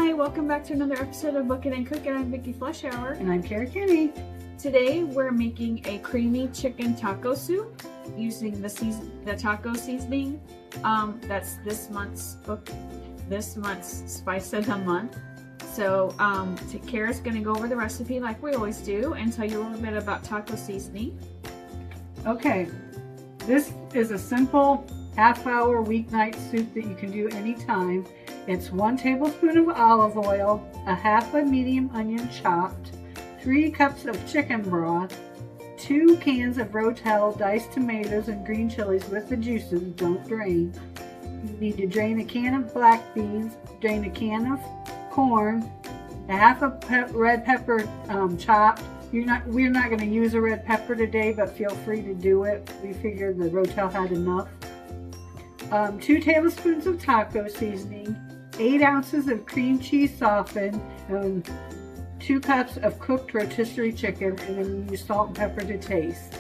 Hi, welcome back to another episode of Book It and Cook It. I'm Vicki Fleshour. And I'm Kara Kinney. Today we're making a creamy chicken taco soup using the taco seasoning. That's this month's Spice of the Month. So Kara's going to go over the recipe like we always do and tell you a little bit about taco seasoning. Okay, this is a simple half-hour weeknight soup that you can do anytime. It's 1 tablespoon of olive oil, a half a medium onion chopped, 3 cups of chicken broth, 2 cans of Ro-tel diced tomatoes and green chilies with the juices, don't drain. You need to drain a can of black beans, drain a can of corn, a half a red pepper chopped. We're not going to use a red pepper today, but feel free to do it. We figured the Ro-tel had enough. 2 tablespoons of taco seasoning, 8 ounces of cream cheese softened, 2 cups of cooked rotisserie chicken, and then you use salt and pepper to taste.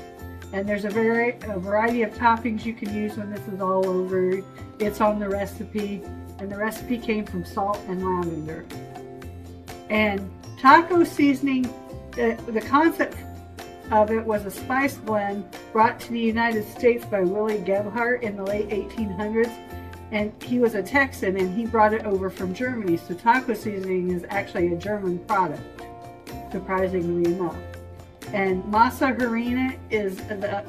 And there's a variety of toppings you can use when this is all over. It's on the recipe, and the recipe came from salt and lavender. And taco seasoning, the concept of it was a spice blend brought to the United States by Willie Gebhardt in the late 1800s. And he was a Texan and he brought it over from Germany. So taco seasoning is actually a German product, surprisingly enough. And masa harina is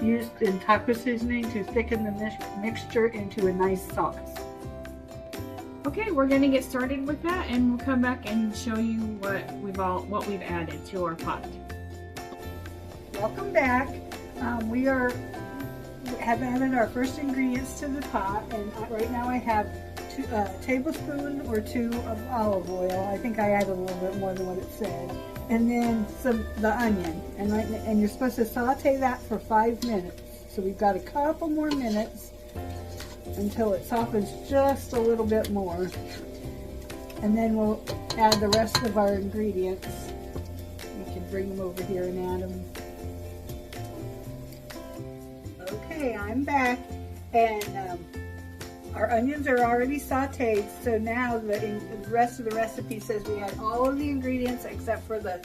used in taco seasoning to thicken the mixture into a nice sauce. Okay, we're going to get started with that and we'll come back and show you what we've added to our pot. Welcome back. We have added our first ingredients to the pot, and right now I have a tablespoon or 2 of olive oil. I think I added a little bit more than what it said. And then the onion, and you're supposed to saute that for 5 minutes. So we've got a couple more minutes until it softens just a little bit more. And then we'll add the rest of our ingredients. We can bring them over here and add them. Okay, I'm back, and our onions are already sauteed, so now the rest of the recipe says we add all of the ingredients except for the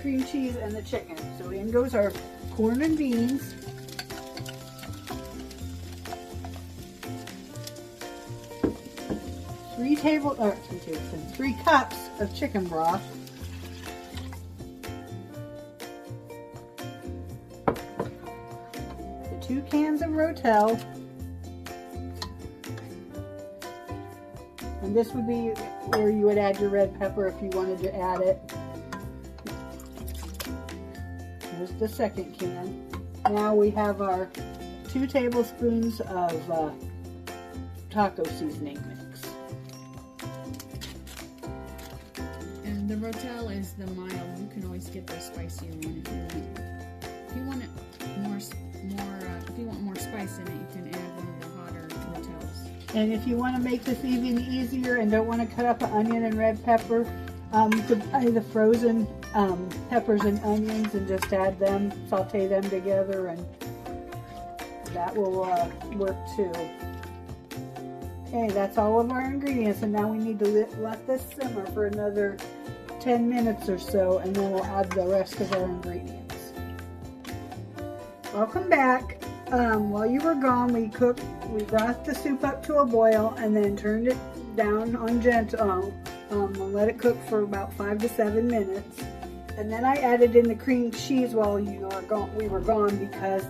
cream cheese and the chicken. So in goes our corn and beans, three cups of chicken broth, 2 cans of Ro-tel, and this would be where you would add your red pepper if you wanted to add it. Here's the second can. Now we have our 2 tablespoons of taco seasoning mix. And the Ro-tel is the mild. You can always get the spicier one if you want. If you want it if you want more spice in it, you can add one of the hotter Ro-tels. And if you want to make this even easier and don't want to cut up an onion and red pepper, you could buy the frozen peppers and onions and just add them, saute them together, and that will work too. Okay, that's all of our ingredients, and now we need to let this simmer for another 10 minutes or so, and then we'll add the rest of our ingredients. Welcome back. While you were gone, we brought the soup up to a boil and then turned it down on gentle and let it cook for about 5 to 7 minutes. And then I added in the cream cheese while we were gone because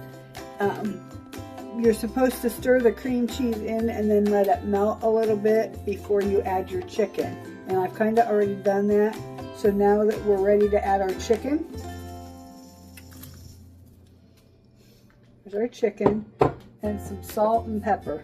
you're supposed to stir the cream cheese in and then let it melt a little bit before you add your chicken. And I've kind of already done that. So now that we're ready to add our chicken, here's our chicken and some salt and pepper.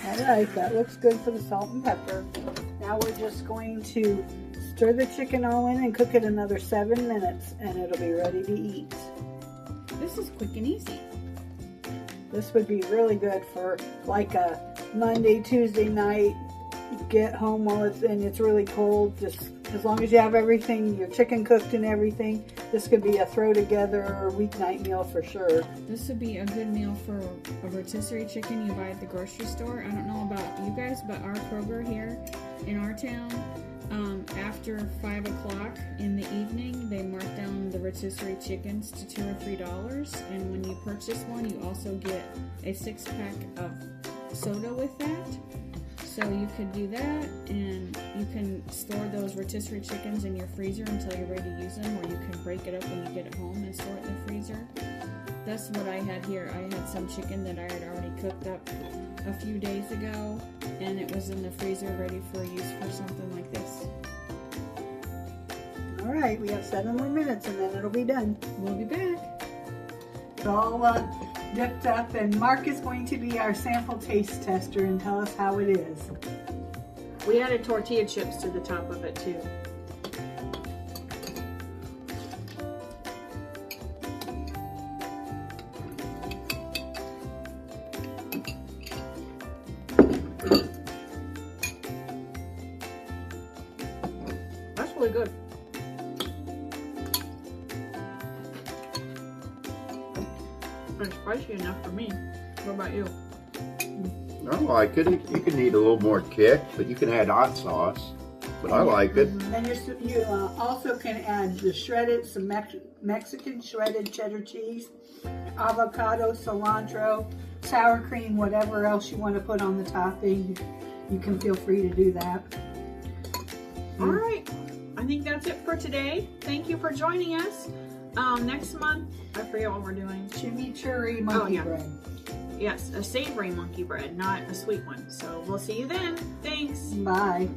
Alright, that looks good for the salt and pepper. Now we're just going to stir the chicken all in and cook it another 7 minutes, and it'll be ready to eat. This is quick and easy. This would be really good for like a Monday, Tuesday night get home while it's really cold. Just as long as you have everything, your chicken cooked and everything, this could be a throw together weeknight meal for sure. This would be a good meal for a rotisserie chicken you buy at the grocery store. I don't know about you guys, but our Kroger here in our town, after 5 o'clock in the evening, they mark down the rotisserie chickens to $2 or $3. And when you purchase one, you also get a 6-pack of soda with that. So you could do that, and you can store those rotisserie chickens in your freezer until you're ready to use them, or you can break it up when you get it home and store it in the freezer. That's what I had here. I had some chicken that I had already cooked up a few days ago, and it was in the freezer ready for use for something like this. All right, we have 7 more minutes and then it'll be done. We'll be back. It's all dipped up, and Mark is going to be our sample taste tester and tell us how it is. We added tortilla chips to the top of it too. That's really good. It's spicy enough for me. What about you? I like it. You can need a little more kick, but you can add hot sauce. But I like it. And you also can add the some Mexican shredded cheddar cheese, avocado, cilantro, sour cream, whatever else you want to put on the topping. You can feel free to do that. All right. I think that's it for today. Thank you for joining us. Next month, I forget what we're doing. Chimichurri monkey bread. Yes, a savory monkey bread, not a sweet one. So we'll see you then. Thanks. Bye.